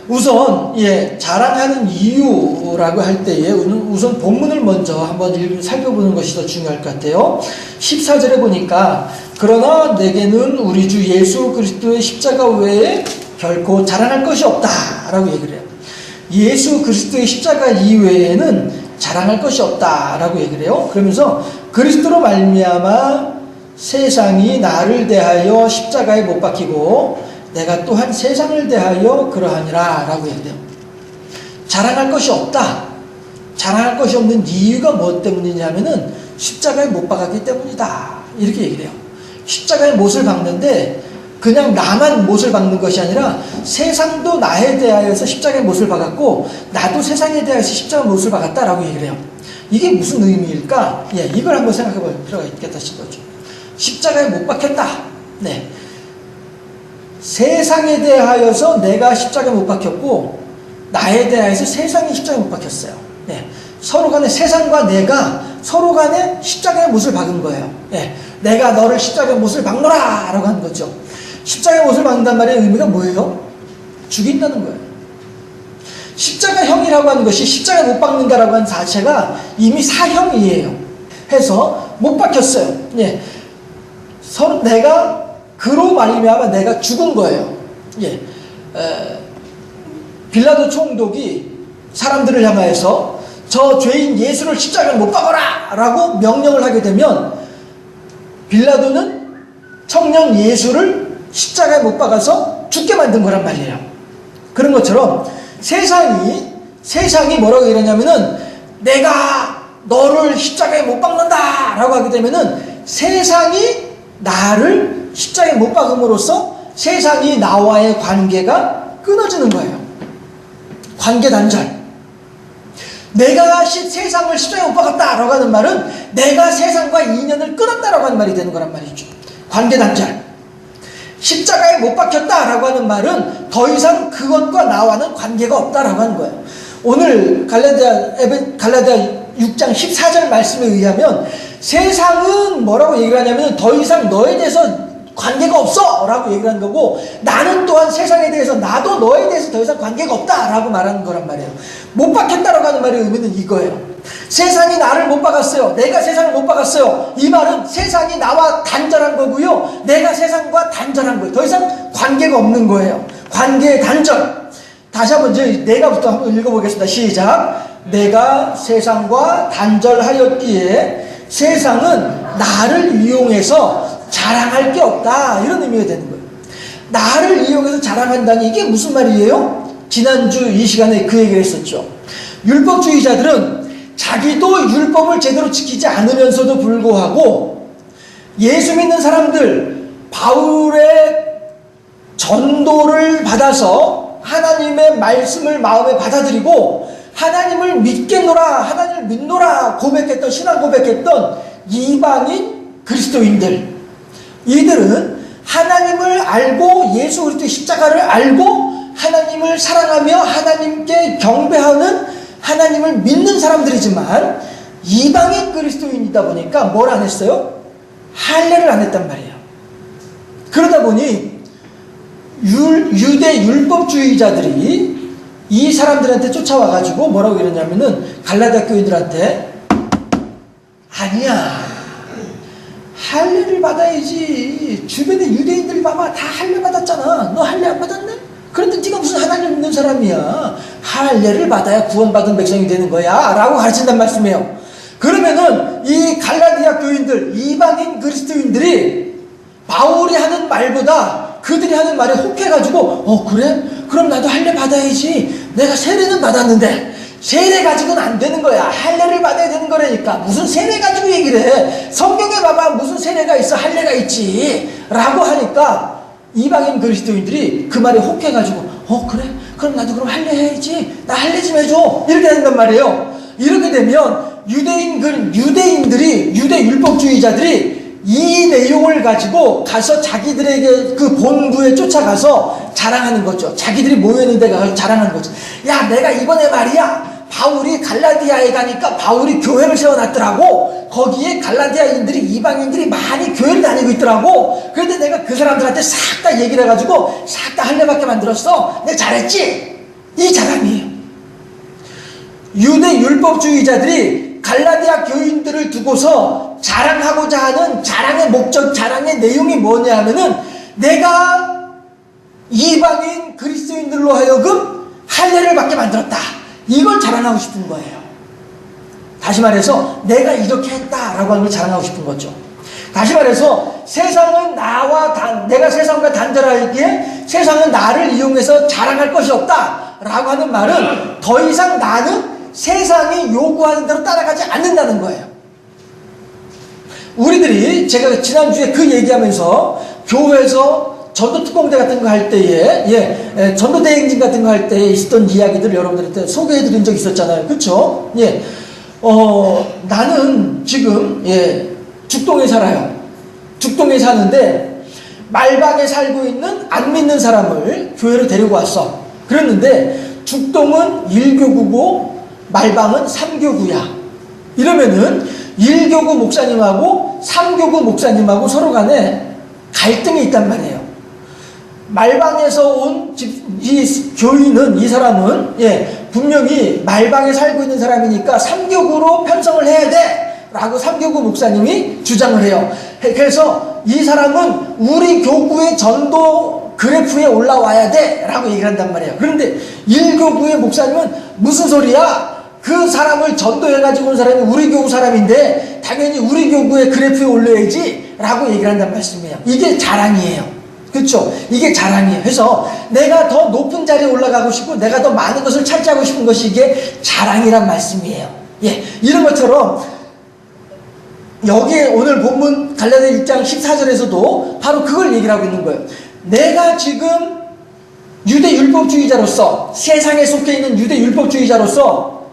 우선 자랑하는 이유라고 할 때에 우선 본문을 먼저 한번 살펴보는 것이 더 중요할 것 같아요. 14절에 보니까 그러나 내게는 우리 주 예수 그리스도의 십자가 외에 결코 자랑할 것이 없다라고 얘기를 해요. 예수 그리스도의 십자가 이외에는 자랑할 것이 없다라고 얘기를 해요. 그러면서 그리스도로 말미암아 세상이 나를 대하여 십자가에 못 박히고 내가 또한 세상을 대하여 그러하니라 라고 얘기해요. 자랑할 것이 없다. 자랑할 것이 없는 이유가 뭐 때문이냐면은 십자가에 못 박았기 때문이다. 이렇게 얘기를 해요. 십자가에 못을 박는데 그냥 나만 못을 박는 것이 아니라 세상도 나에 대하여서 십자가에 못을 박았고 나도 세상에 대하여서 십자가에 못을 박았다라고 얘기를 해요. 이게 무슨 의미일까? 이걸 한번 생각해 볼 필요가 있겠다 싶어요. 십자가에 못 박혔다. 네. 세상에 대하여서 내가 십자가에 못 박혔고 나에 대하여서 세상이 십자가에 못 박혔어요. 네. 서로 간에 세상과 내가 서로 간에 십자가에 못을 박은 거예요. 네. 내가 너를 십자가에 못을 박노라 라고 하는 거죠. 십자가에 못을 박는단 말의 의미가 뭐예요? 죽인다는 거예요. 십자가형이라고 하는 것이 십자가에 못 박는다라고 하는 자체가 이미 사형이에요. 해서 못 박혔어요. 예. 서로 내가 그로 말미암아 내가 죽은 거예요. 예. 빌라도 총독이 사람들을 향하여서 저 죄인 예수를 십자가에 못 박아라 라고 명령을 하게 되면 빌라도는 청년 예수를 십자가에 못 박아서 죽게 만든 거란 말이에요. 그런 것처럼 세상이 뭐라고 이러냐면은 내가 너를 십자가에 못 박는다 라고 하게 되면은 세상이 나를 십자가에 못 박음으로써 세상이 나와의 관계가 끊어지는 거예요. 관계 단절. 내가 세상을 십자가에 못 박았다라고 하는 말은 내가 세상과 인연을 끊었다라고 하는 말이 되는 거란 말이죠. 관계 단절. 십자가에 못 박혔다라고 하는 말은 더 이상 그것과 나와는 관계가 없다라고 하는 거예요. 오늘 갈라디아 6장 14절 말씀에 의하면 세상은 뭐라고 얘기를 하냐면 더 이상 너에 대해서 관계가 없어 라고 얘기를 하는 거고 나는 또한 세상에 대해서 나도 너에 대해서 더 이상 관계가 없다 라고 말하는 거란 말이에요. 못 박혔다라고 하는 말의 의미는 이거예요. 세상이 나를 못 박았어요. 내가 세상을 못 박았어요. 이 말은 세상이 나와 단절한 거고요. 내가 세상과 단절한 거예요. 더 이상 관계가 없는 거예요. 관계의 단절. 다시 한번 내가부터 한번 읽어보겠습니다. 시작. 내가 세상과 단절하였기에 세상은 나를 이용해서 자랑할 게 없다. 이런 의미가 되는 거예요. 나를 이용해서 자랑한다니 이게 무슨 말이에요? 지난주 이 시간에 그 얘기를 했었죠. 율법주의자들은 자기도 율법을 제대로 지키지 않으면서도 불구하고 예수 믿는 사람들 바울의 전도를 받아서 하나님의 말씀을 마음에 받아들이고 하나님을 믿겠노라 하나님을 믿노라 고백했던 신앙 고백했던 이방인 그리스도인들 이들은 하나님을 알고 예수 그리스도의 십자가를 알고 하나님을 사랑하며 하나님께 경배하는 하나님을 믿는 사람들이지만 이방인 그리스도인이다 보니까 뭘 안 했어요? 할례를 안 했단 말이에요. 그러다 보니 유대 율법주의자들이 이 사람들한테 쫓아와가지고 뭐라고 이러냐면은 갈라디아 교인들한테 아니야 할례를 받아야지. 주변에 유대인들 봐봐 다 할례 받았잖아. 너 할례 안 받았네? 그런데 네가 무슨 하나님 믿는 사람이야. 할례를 받아야 구원받은 백성이 되는 거야 라고 가르친단 말씀이에요. 그러면은 이 갈라디아 교인들 이방인 그리스도인들이 바울이 하는 말보다 그들이 하는 말에 혹해가지고 그래? 그럼 나도 할례 받아야지. 내가 세례는 받았는데 세례 가지고는 안 되는 거야. 할례를 받아야 되는 거라니까. 무슨 세례 가지고 얘기를 해. 성경에 봐봐 무슨 세례가 있어. 할례가 있지 라고 하니까 이방인 그리스도인들이 그 말에 혹해가지고 그래? 그럼 나도 그럼 할례 해야지. 나 할례 좀 해줘. 이렇게 된단 말이에요. 이렇게 되면 유대인들이 유대 율법주의자들이 이 내용을 가지고 가서 자기들에게 그 본부에 쫓아가서 자랑하는 거죠. 자기들이 모여있는 데 가서 자랑하는 거죠. 야 내가 이번에 말이야 바울이 갈라디아에 가니까 바울이 교회를 세워놨더라고. 거기에 갈라디아인들이 이방인들이 많이 교회를 다니고 있더라고. 그런데 내가 그 사람들한테 싹 다 얘기를 해가지고 싹 다 할례받게 만들었어. 내가 잘했지? 이 자랑이에요. 유대 율법주의자들이 갈라디아 교인들을 두고서 자랑하고자 하는 자랑의 목적, 자랑의 내용이 뭐냐 하면은 내가 이방인 그리스도인들로 하여금 할례를 받게 만들었다. 이걸 자랑하고 싶은 거예요. 다시 말해서 내가 이렇게 했다라고 하는 걸 자랑하고 싶은 거죠. 다시 말해서 세상은 내가 세상과 단절하기에 세상은 나를 이용해서 자랑할 것이 없다라고 하는 말은 더 이상 나는 세상이 요구하는 대로 따라가지 않는다는 거예요. 우리들이 제가 지난주에 그 얘기하면서 교회에서 전도특공대 같은 거 할 때에 전도대행진 같은 거 할 때에 있었던 이야기들 여러분들한테 소개해드린 적 있었잖아요. 그렇죠? 나는 지금 죽동에 살아요. 죽동에 사는데 말방에 살고 있는 안 믿는 사람을 교회로 데리고 왔어. 그랬는데 죽동은 1교구고 말방은 3교구야. 이러면은 1교구 목사님하고 3교구 목사님하고 서로 간에 갈등이 있단 말이에요. 말방에서 온 이 교인은, 이 사람은 분명히 말방에 살고 있는 사람이니까 3교구로 편성을 해야 돼 라고 3교구 목사님이 주장을 해요. 그래서 이 사람은 우리 교구의 전도 그래프에 올라와야 돼 라고 얘기를 한단 말이에요. 그런데 1교구의 목사님은 무슨 소리야? 그 사람을 전도해가지고 온 사람이 우리 교구 사람인데 당연히 우리 교구의 그래프에 올려야지 라고 얘기를 한단 말씀이에요. 이게 자랑이에요. 그렇죠? 이게 자랑이에요. 그래서 내가 더 높은 자리에 올라가고 싶고 내가 더 많은 것을 차지하고 싶은 것이 이게 자랑이란 말씀이에요. 이런 것처럼 여기에 오늘 본문 갈라디아 6장 14절에서도 바로 그걸 얘기를 하고 있는 거예요. 내가 지금 유대 율법주의자로서, 세상에 속해 있는 유대 율법주의자로서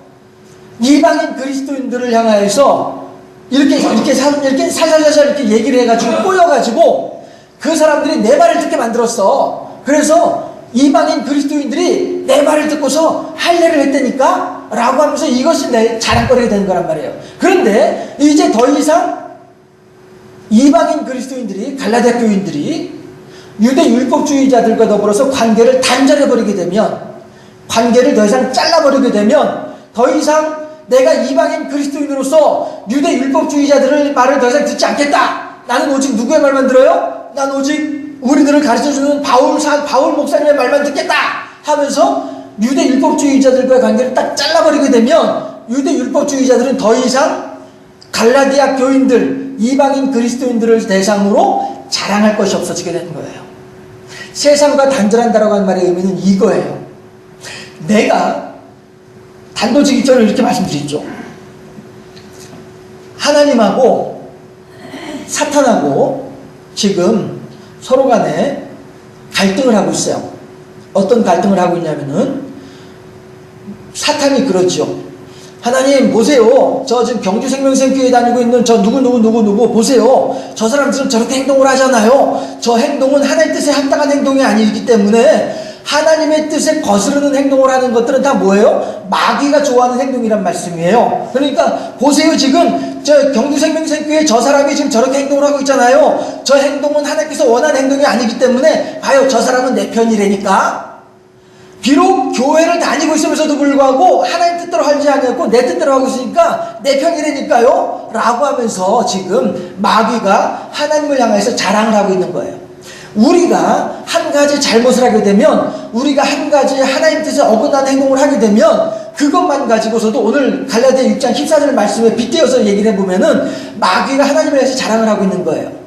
이방인 그리스도인들을 향하여서 이렇게 살살살살 이렇게 얘기를 해가지고 꼬여가지고 그 사람들이 내 말을 듣게 만들었어. 그래서 이방인 그리스도인들이 내 말을 듣고서 할례를 했다니까 라고 하면서 이것이 내 자랑거리가 되는 거란 말이에요. 그런데 이제 더 이상 이방인 그리스도인들이, 갈라디아 교인들이 유대 율법주의자들과 더불어서 관계를 단절해버리게 되면, 관계를 더 이상 잘라버리게 되면 더 이상 내가 이방인 그리스도인으로서 유대 율법주의자들의 말을 더 이상 듣지 않겠다. 나는 오직 누구의 말만 들어요? 난 오직 우리들을 가르쳐주는 바울 목사님의 말만 듣겠다 하면서 유대 율법주의자들과의 관계를 딱 잘라버리게 되면 유대 율법주의자들은 더 이상 갈라디아 교인들, 이방인 그리스도인들을 대상으로 자랑할 것이 없어지게 되는 거예요. 세상과 단절한다라고 하는 말의 의미는 이거예요. 내가 단도직입적으로 이렇게 말씀드리죠. 하나님하고 사탄하고 지금 서로 간에 갈등을 하고 있어요. 어떤 갈등을 하고 있냐면은 사탄이 그러죠. 하나님 보세요. 저 지금 경주생명센교회에 다니고 있는 저 누구 보세요. 저 사람들은 저렇게 행동을 하잖아요. 저 행동은 하나님의 뜻에 합당한 행동이 아니기 때문에 하나님의 뜻에 거스르는 행동을 하는 것들은 다 뭐예요? 마귀가 좋아하는 행동이란 말씀이에요. 그러니까 보세요. 지금 저 경주생명센교회 저 사람이 지금 저렇게 행동을 하고 있잖아요. 저 행동은 하나님께서 원하는 행동이 아니기 때문에 봐요. 저 사람은 내 편이라니까. 비록 교회를 다니고 있으면서도 불구하고 하나님 뜻대로 하지 않았고 내 뜻대로 하고 있으니까 내 편이라니까요 라고 하면서 지금 마귀가 하나님을 향해서 자랑을 하고 있는 거예요. 우리가 한 가지 잘못을 하게 되면, 우리가 한 가지 하나님 뜻에 어긋나는 행동을 하게 되면 그것만 가지고서도 오늘 갈라디아 6장 14절 말씀에 빗대어서 얘기를 해보면은 마귀가 하나님을 위해서 자랑을 하고 있는 거예요.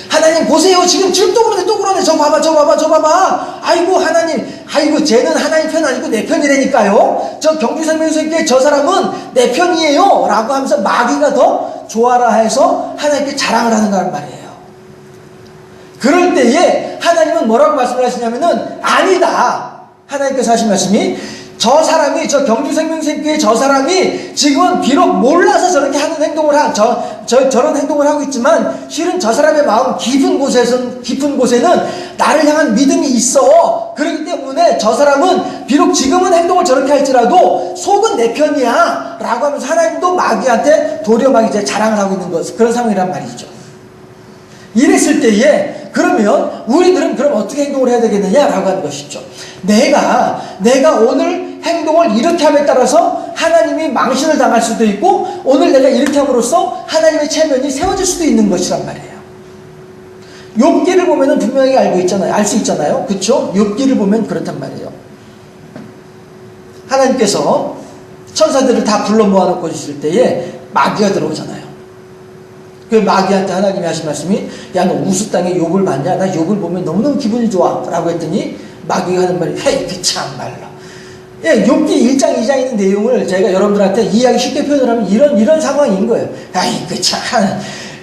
하나님 보세요. 지금 또 그러네. 저 봐봐. 아이고 하나님, 아이고 쟤는 하나님 편 아니고 내 편이라니까요. 저 경주생명센교회 저 사람은 내 편이에요 라고 하면서 마귀가 더 좋아라 해서 하나님께 자랑을 하는 거란 말이에요. 그럴 때에 하나님은 뭐라고 말씀을 하시냐면은 아니다. 하나님께서 하신 말씀이 저 사람이, 저 경주생명센교회 저 사람이 지금은 비록 몰라서 저렇게 하는 행동을 저런 행동을 하고 있지만 실은 저 사람의 마음 깊은 곳에는 나를 향한 믿음이 있어. 그렇기 때문에 저 사람은 비록 지금은 행동을 저렇게 할지라도 속은 내 편이야 라고 하면서 하나님도 마귀한테 도려마기 자랑을 하고 있는 것, 그런 상황이란 말이죠. 이랬을 때에 그러면 우리들은 그럼 어떻게 행동을 해야 되겠느냐라고 하는 것이죠. 내가 오늘 행동을 이렇게 함에 따라서 하나님이 망신을 당할 수도 있고, 오늘 내가 이렇게 함으로써 하나님의 체면이 세워질 수도 있는 것이란 말이에요. 욥기를 보면은 분명히 알 수 있잖아요. 그렇죠? 욥기를 보면 그렇단 말이에요. 하나님께서 천사들을 다 불러 모아놓고 있을 때에 마귀가 들어오잖아요. 그 마귀한테 하나님이 하신 말씀이, 야, 너 우스 땅에 욥을 봤냐? 나 욥을 보면 너무너무 기분이 좋아 라고 했더니 마귀가 하는 말이, 헤이 그 참말로. 예, 욥기 1장 2장 있는 내용을 제가 여러분들한테 이해하기 쉽게 표현을 하면 이런 상황인 거예요. 아이 그 참,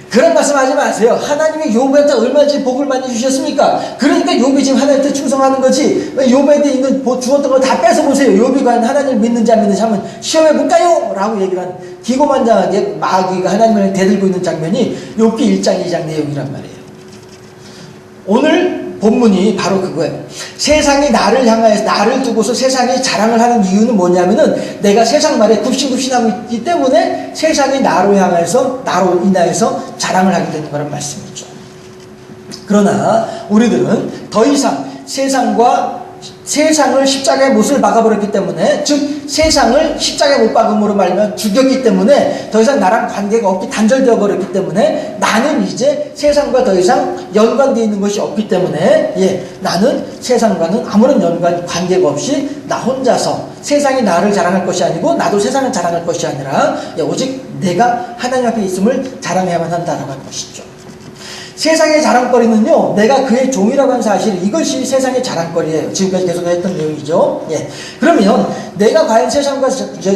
그런 말씀 하지 마세요. 하나님이 욥한테 얼마나 복을 많이 주셨습니까? 그러니까 욥이 지금 하나님한테 충성하는 거지. 욥한테 있는 주었던 걸 다 뺏어보세요. 욥이 과연 하나님을 믿는지 안 믿는지 한번 시험해볼까요? 라고 얘기를 하는, 기고만장하게 마귀가 하나님을 대들고 있는 장면이 욥기 1장 2장 내용이란 말이에요. 오늘 본문이 바로 그거예요. 세상이 나를 두고서 세상이 자랑을 하는 이유는 뭐냐면은, 내가 세상 말에 굽신굽신하고 있기 때문에 세상이 나로 인하여서 자랑을 하게 되는 거란 말씀이죠. 그러나 우리들은 더 이상 세상을 십자가의 못을 박아버렸기 때문에, 즉 세상을 십자가의 못 박음으로 말하면 죽였기 때문에 더 이상 나랑 관계가 없기, 단절되어 버렸기 때문에 나는 이제 세상과 더 이상 연관되어 있는 것이 없기 때문에, 나는 세상과는 아무런 관계가 없이 나 혼자서, 세상이 나를 자랑할 것이 아니고 나도 세상을 자랑할 것이 아니라 오직 내가 하나님 앞에 있음을 자랑해야만 한다라고 하는 것이죠. 세상의 자랑거리는요, 내가 그의 종이라고 하는 사실, 이것이 세상의 자랑거리예요. 지금까지 계속 했던 내용이죠. 그러면 내가 과연 세상과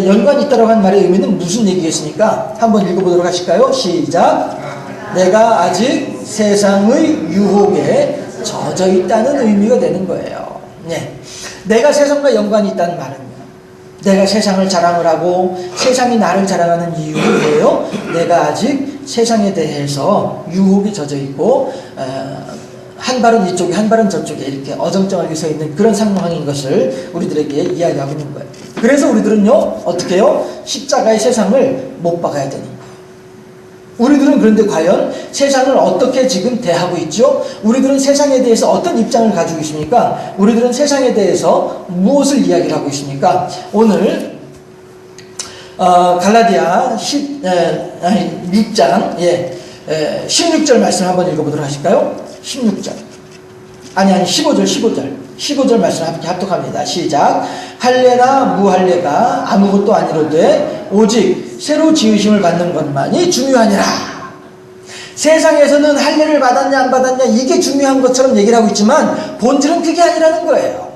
연관이 있다고 하는 말의 의미는 무슨 얘기겠습니까? 한번 읽어보도록 하실까요? 시작. 내가 아직 세상의 유혹에 젖어 있다는 의미가 되는 거예요. 내가 세상과 연관이 있다는 말은요, 내가 세상을 자랑을 하고 세상이 나를 자랑하는 이유는 뭐예요? 내가 아직 세상에 대해서 유혹이 젖어 있고, 한 발은 이쪽에 한 발은 저쪽에 이렇게 어정쩡하게 서 있는 그런 상황인 것을 우리들에게 이야기하고 있는 거예요. 그래서 우리들은요, 어떻게 해요? 십자가의 세상을 못 박아야 되는 거예요. 우리들은 그런데 과연 세상을 어떻게 지금 대하고 있죠? 우리들은 세상에 대해서 어떤 입장을 가지고 있습니까? 우리들은 세상에 대해서 무엇을 이야기를 하고 있습니까? 오늘 갈라디아 6장 16절 말씀 한번 읽어보도록 하실까요? 16절 15절 말씀 함께 합독합니다. 시작. 할례나 무할례가 아무것도 아니로되 오직 새로 지으심을 받는 것만이 중요하니라. 세상에서는 할례를 받았냐 안 받았냐 이게 중요한 것처럼 얘기를 하고 있지만 본질은 그게 아니라는 거예요.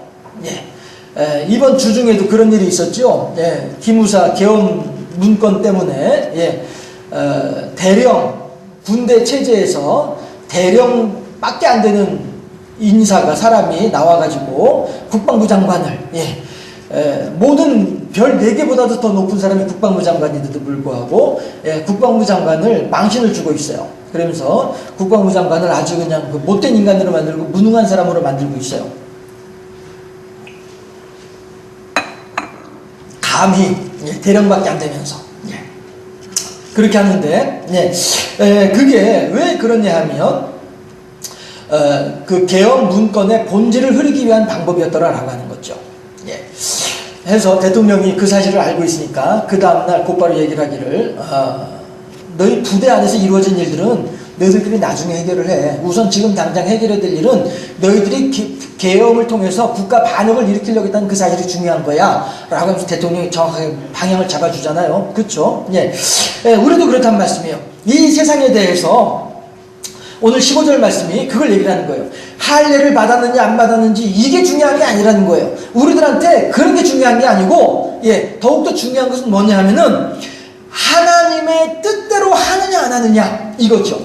이번 주 중에도 그런 일이 있었죠. 기무사 개헌 문건 때문에 대령 군대 체제에서 대령밖에 안 되는 인사가, 사람이 나와가지고 국방부 장관을, 모든 별 4개보다도 더 높은 사람이 국방부 장관인데도 불구하고 국방부 장관을 망신을 주고 있어요. 그러면서 국방부 장관을 아주 그냥 못된 인간으로 만들고 무능한 사람으로 만들고 있어요. 감히 대령밖에 안 되면서 그렇게 하는데, 그게 왜 그러냐 하면 그 개헌 문건의 본질을 흐리기 위한 방법이었더라라고 하는 거죠. 해서 대통령이 그 사실을 알고 있으니까 그 다음날 곧바로 얘기를 하기를, 너희 부대 안에서 이루어진 일들은 너희들끼리 나중에 해결을 해. 우선 지금 당장 해결해야 될 일은 너희들이 계엄을 통해서 국가 반역을 일으키려고 했다는 그 사실이 중요한 거야 라고 하면서 대통령이 정확하게 방향을 잡아주잖아요. 그렇죠? 우리도 그렇단 말씀이에요. 이 세상에 대해서 오늘 15절 말씀이 그걸 얘기를 하는 거예요. 할례를 받았느냐 안 받았는지 이게 중요한 게 아니라는 거예요. 우리들한테 그런 게 중요한 게 아니고, 더욱더 중요한 것은 뭐냐 하면은 하나님의 뜻대로 하느냐 안 하느냐 이거죠.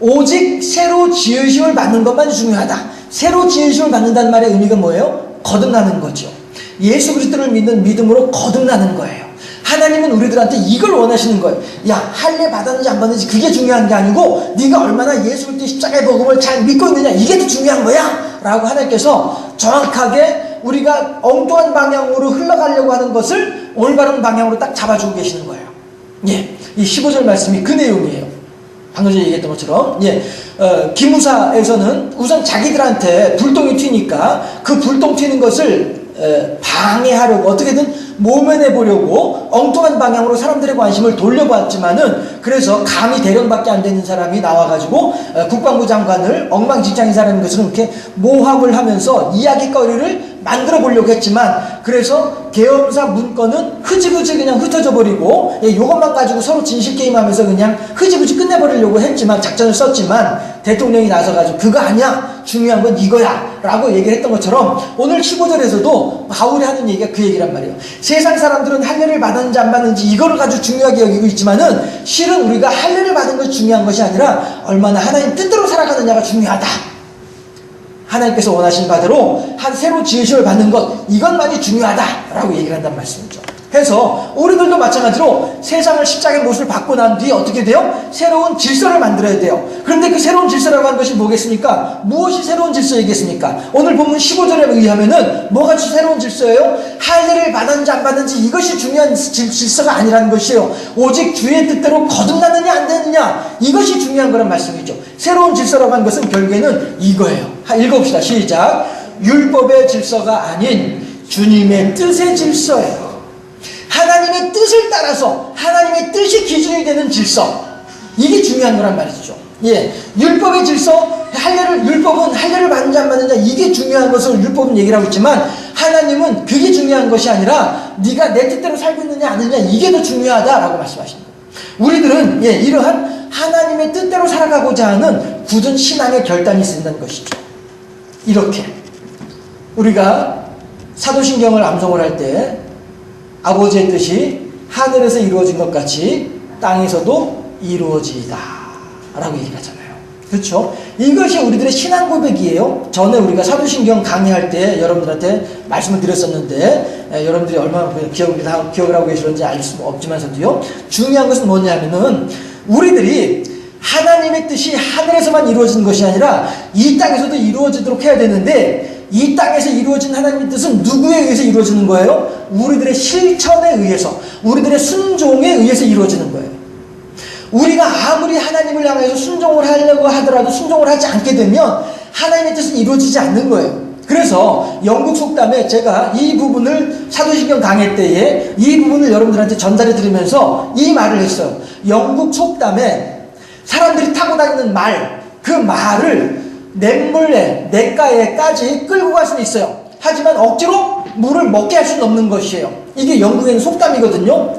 오직 새로 지으심을 받는 것만 중요하다. 새로 지으심을 받는다는 말의 의미가 뭐예요? 거듭나는 거죠. 예수 그리스도를 믿는 믿음으로 거듭나는 거예요. 하나님은 우리들한테 이걸 원하시는 거예요. 야, 할례 받았는지 안 받았는지 그게 중요한 게 아니고 네가 얼마나 예수 그리스도 십자가의 복음을 잘 믿고 있느냐 이게 더 중요한 거야 라고 하나님께서 정확하게 우리가 엉뚱한 방향으로 흘러가려고 하는 것을 올바른 방향으로 딱 잡아주고 계시는 거예요. 이 15절 말씀이 그 내용이에요. 방금 전에 얘기했던 것처럼 기무사에서는 우선 자기들한테 불똥이 튀니까 그 불똥 튀는 것을 방해하려고 어떻게든 모면해 보려고 엉뚱한 방향으로 사람들의 관심을 돌려봤지만은, 그래서 감히 대령밖에 안 되는 사람이 나와가지고 국방부 장관을 엉망진창인 사람인 것을 이렇게 모함을 하면서 이야기거리를 만들어 보려고 했지만, 그래서 계엄사 문건은 흐지부지 그냥 흩어져 버리고 이것만 가지고 서로 진실 게임하면서 그냥 흐지부지 끝내버리려고 했지만, 작전을 썼지만, 대통령이 나서가지고 그거 아니야, 중요한 건 이거야 라고 얘기를 했던 것처럼 오늘 15절에서도 바울이 하는 얘기가 그 얘기란 말이에요. 세상 사람들은 할례를 받았는지 안 받는지 이거를 가지고 중요하게 여기고 있지만은, 실은 우리가 할례를 받은 것이 중요한 것이 아니라 얼마나 하나님 뜻대로 살아가느냐가 중요하다. 하나님께서 원하신 바대로 한 새로 지으심을 받는 것, 이것만이 중요하다라고 얘기를 한다는 말씀이죠. 해서 우리들도 마찬가지로 세상을 십자가의 모습을 받고 난 뒤에 어떻게 돼요? 새로운 질서를 만들어야 돼요. 그런데 그 새로운 질서라고 하는 것이 뭐겠습니까? 무엇이 새로운 질서이겠습니까? 오늘 본문 15절에 의하면은 뭐가 새로운 질서예요? 할례를 받았는지 안 받았는지 이것이 중요한 질서가 아니라는 것이에요. 오직 주의 뜻대로 거듭나느냐 안 되느냐, 이것이 중요한 거란 말씀이죠. 새로운 질서라고 하는 것은 결국에는 이거예요. 읽어봅시다. 시작. 율법의 질서가 아닌 주님의 뜻의 질서예요. 하나님의 뜻을 따라서 하나님의 뜻이 기준이 되는 질서, 이게 중요한 거란 말이죠. 예, 율법의 질서, 율법은 할례를 받는지 안 받느냐, 이게 중요한 것을 율법은 얘기를 하고 있지만, 하나님은 그게 중요한 것이 아니라 네가 내 뜻대로 살고 있느냐 안 있느냐, 이게 더 중요하다라고 말씀하십니다. 우리들은 이러한 하나님의 뜻대로 살아가고자 하는 굳은 신앙의 결단이 있어야 된다는 것이죠. 이렇게 우리가 사도신경을 암송을 할 때 아버지의 뜻이 하늘에서 이루어진 것 같이 땅에서도 이루어지이다 라고 얘기를 하잖아요. 그렇죠? 이것이 우리들의 신앙 고백이에요. 전에 우리가 사도신경 강의할 때 여러분들한테 말씀을 드렸었는데, 여러분들이 얼마나 기억을 하고 계시는지 알 수 없지만서도요, 중요한 것은 뭐냐면은 우리들이 하나님의 뜻이 하늘에서만 이루어지는 것이 아니라 이 땅에서도 이루어지도록 해야 되는데, 이 땅에서 이루어진 하나님의 뜻은 누구에 의해서 이루어지는 거예요? 우리들의 실천에 의해서, 우리들의 순종에 의해서 이루어지는 거예요. 우리가 아무리 하나님을 향해서 순종을 하려고 하더라도 순종을 하지 않게 되면 하나님의 뜻은 이루어지지 않는 거예요. 그래서 영국 속담에 제가 이 부분을 사도신경 강의 때에 이 부분을 여러분들한테 전달해 드리면서 이 말을 했어요. 영국 속담에 사람들이 타고 다니는 말, 그 말을 냇물에, 냇가에까지 끌고 갈 수는 있어요. 하지만 억지로 물을 먹게 할 수는 없는 것이에요. 이게 영국에는 속담이거든요.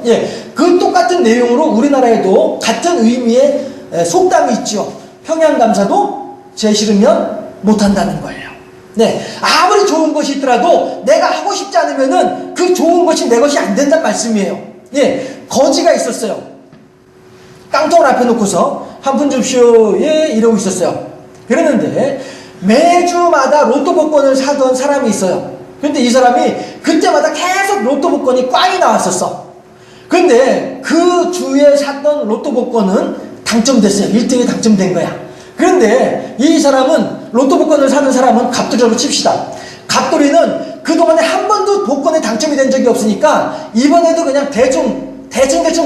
그 똑같은 내용으로 우리나라에도 같은 의미의 속담이 있죠. 평양감사도 재 싫으면 못한다는 거예요. 아무리 좋은 것이 있더라도 내가 하고 싶지 않으면은 그 좋은 것이 내 것이 안 된다는 말씀이에요. 거지가 있었어요. 깡통을 앞에 놓고서 한 푼 줍시오, 이러고 있었어요. 그랬는데 매주마다 로또 복권을 사던 사람이 있어요. 근데 이 사람이 그때마다 계속 로또 복권이 꽝이 나왔었어. 근데 그 주에 샀던 로또 복권은 당첨됐어요. 1등이 당첨된 거야. 그런데 이 사람은, 로또 복권을 사는 사람은 갑돌이라고 칩시다. 갑돌이는 그동안에 한 번도 복권에 당첨이 된 적이 없으니까 이번에도 그냥 대충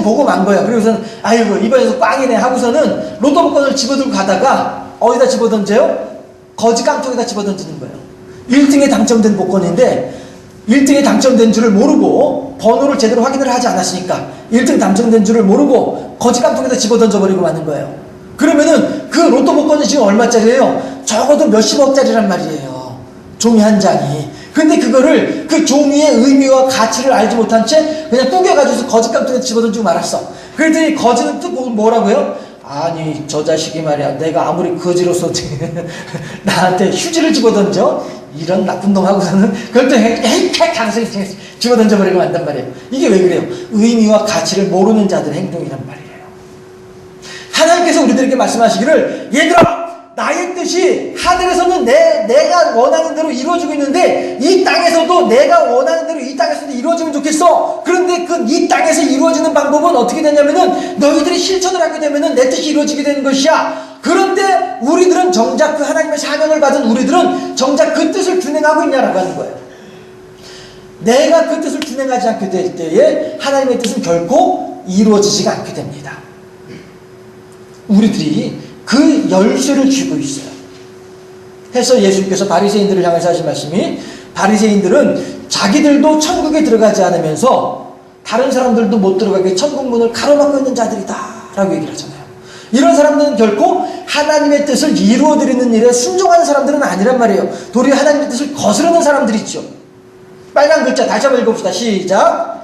보고 만 거예요. 그리고서는 아이고 이번에도 꽝이네 하고서는 로또 복권을 집어들고 가다가 어디다 집어던져요? 거지 깡통에다 집어던지는 거예요. 1등에 당첨된 복권인데 1등에 당첨된 줄을 모르고, 번호를 제대로 확인을 하지 않았으니까 1등 당첨된 줄을 모르고 거지 깡통에다 집어던져버리고 마는 거예요. 그러면은 그 로또 복권이 지금 얼마짜리예요? 적어도 몇십억짜리란 말이에요. 종이 한 장이. 근데 그거를 그 종이의 의미와 가치를 알지 못한 채 그냥 꾸겨가지고 거지 깡통에 집어던지고 말았어. 그랬더니 거지는 또 뭐라고요? 아니 저 자식이 말이야, 내가 아무리 거지로서 나한테 휴지를 집어던져? 이런 나쁜 놈 하고서는 그걸 또 헤이캣 하면서 집어던져버리고 만단 말이에요. 이게 왜 그래요? 의미와 가치를 모르는 자들의 행동이란 말이에요. 하나님께서 우리들에게 말씀하시기를, 얘들아 나의 뜻이 하늘에서는 내가 원하는 대로 이루어지고 있는데 이 땅에서도 내가 원하는 대로 이 땅에서도 이루어지면 좋겠어. 그런데 이 땅에서 이루어지는 방법은 어떻게 되냐면은 너희들이 실천을 하게 되면은 내 뜻이 이루어지게 되는 것이야. 그런데 우리들은 정작 그 하나님의 사명을 받은 우리들은 정작 그 뜻을 준행하고 있냐라고 하는 거예요. 내가 그 뜻을 준행하지 않게 될 때에 하나님의 뜻은 결코 이루어지지가 않게 됩니다. 우리들이 그 열쇠를 쥐고 있어요. 해서 예수님께서 바리새인들을 향해서 하신 말씀이, 바리새인들은 자기들도 천국에 들어가지 않으면서 다른 사람들도 못 들어가게 천국 문을 가로막고 있는 자들이다 라고 얘기를 하잖아요. 이런 사람들은 결코 하나님의 뜻을 이루어드리는 일에 순종하는 사람들은 아니란 말이에요. 도리어 하나님의 뜻을 거스르는 사람들이죠. 빨간 글자 다시 한번 읽어봅시다. 시작.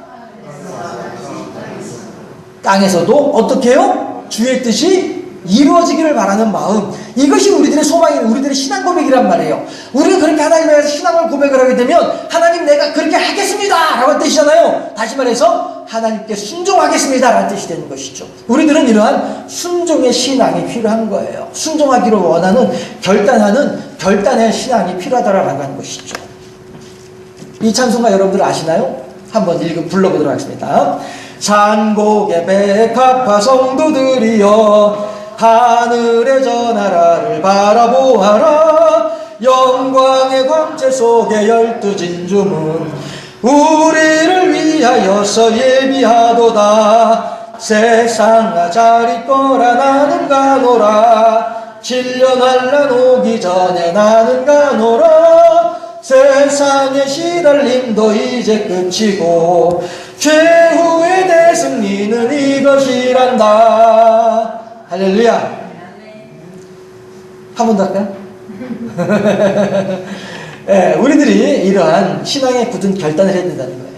땅에서도 어떻게 해요? 주의 뜻이 이루어지기를 바라는 마음, 이것이 우리들의 소망이, 우리들의 신앙 고백이란 말이에요. 우리가 그렇게 하나님에 대해서 신앙을 고백을 하게 되면 하나님 내가 그렇게 하겠습니다 라는 뜻이잖아요. 다시 말해서 하나님께 순종하겠습니다 라는 뜻이 되는 것이죠. 우리들은 이러한 순종의 신앙이 필요한 거예요. 순종하기를 원하는 결단의 신앙이 필요하다라고 하는 것이죠. 이 찬송가 여러분들 아시나요? 한번 불러보도록 하겠습니다. 산곡의 백합화 성도들이여 하늘의 저 나라를 바라보아라. 영광의 광채 속에 12 진주문 우리를 위하여서 예비하도다. 세상아 잘 있거라 나는 가노라. 질려날 날 오기 전에 나는 가노라. 세상의 시달림도 이제 끝이고 최후의 대승리는 이것이란다. 할렐루야. 한 번 더 할까요? 네, 우리들이 이러한 신앙의 굳은 결단을 해야 된다는 거예요.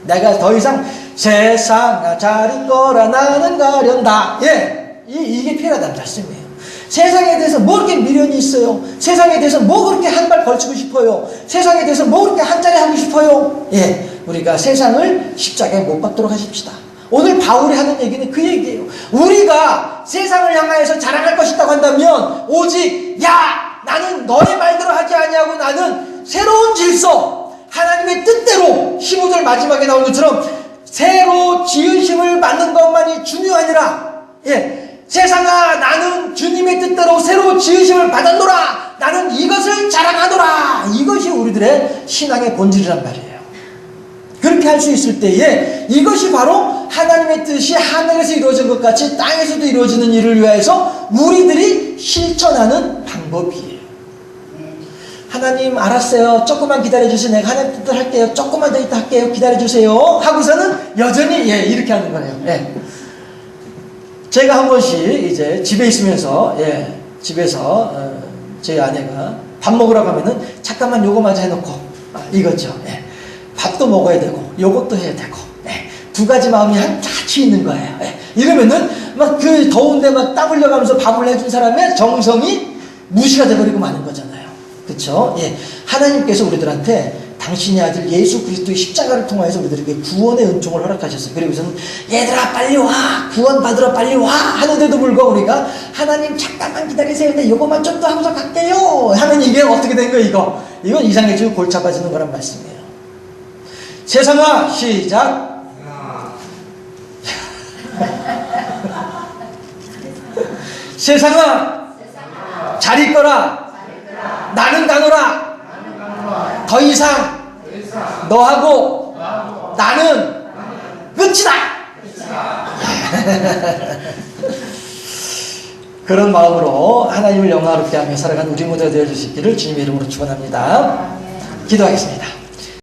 내가 더 이상 세상아 잘 있거라 나는 가련다. 이게 필요하다는 말씀이에요. 세상에 대해서 뭐 그렇게 미련이 있어요? 세상에 대해서 뭐 그렇게 한 발 걸치고 싶어요? 세상에 대해서 뭐 그렇게 한자리 하고 싶어요? 우리가 세상을 십자가에 못 박도록 하십시다. 오늘 바울이 하는 얘기는 그 얘기예요. 우리가 세상을 향하여서 자랑할 것이 있다고 한다면 오직 나는 너의 말대로 하지 아니하고 나는 새로운 질서, 하나님의 뜻대로 15절 마지막에 나온 것처럼 새로 지으심을 받는 것만이 중요하니라. 세상아 나는 주님의 뜻대로 새로 지으심을 받았노라. 나는 이것을 자랑하노라. 이것이 우리들의 신앙의 본질이란 말이에요. 그렇게 할 수 있을 때에 이것이 바로 하나님의 뜻이 하늘에서 이루어진 것 같이 땅에서도 이루어지는 일을 위해서 우리들이 실천하는 방법이에요. 하나님 알았어요. 조금만 기다려주세요. 내가 하나님 뜻을 할게요. 조금만 더 있다 할게요. 기다려주세요. 하고서는 여전히 이렇게 하는 거예요. 제가 한 번씩 이제 집에 있으면서 집에서 저희 아내가 밥 먹으라고 하면은 잠깐만 요거 마저 해놓고 이거죠. 밥도 먹어야 되고 요것도 해야 되고 두 가지 마음이 같이 있는 거예요. 이러면은 막 그 더운데 막 땀 흘려가면서 밥을 해준 사람의 정성이 무시가 돼버리고 마는 거잖아요. 그렇죠? 하나님께서 우리들한테 당신의 아들 예수 그리스도의 십자가를 통하여서 우리들에게 구원의 은총을 허락하셨어요. 그리고서는 얘들아 빨리 와, 구원 받으러 빨리 와 하는데도 불구하고 우리가 하나님 잠깐만 기다리세요. 근데 요거만 좀 더 하고서 갈게요 하면 이게 어떻게 된 거예요? 이건 이상해지고 골치 아파지는 거란 말씀이에요. 세상아 시작. 세상아 잘 있거라. 나는 가노라. 더 이상 너하고 나는 끝이다. 그런 마음으로 하나님을 영화롭게 하며 살아가는 우리 모두가 되어주시기를 주님의 이름으로 축원합니다. 기도하겠습니다.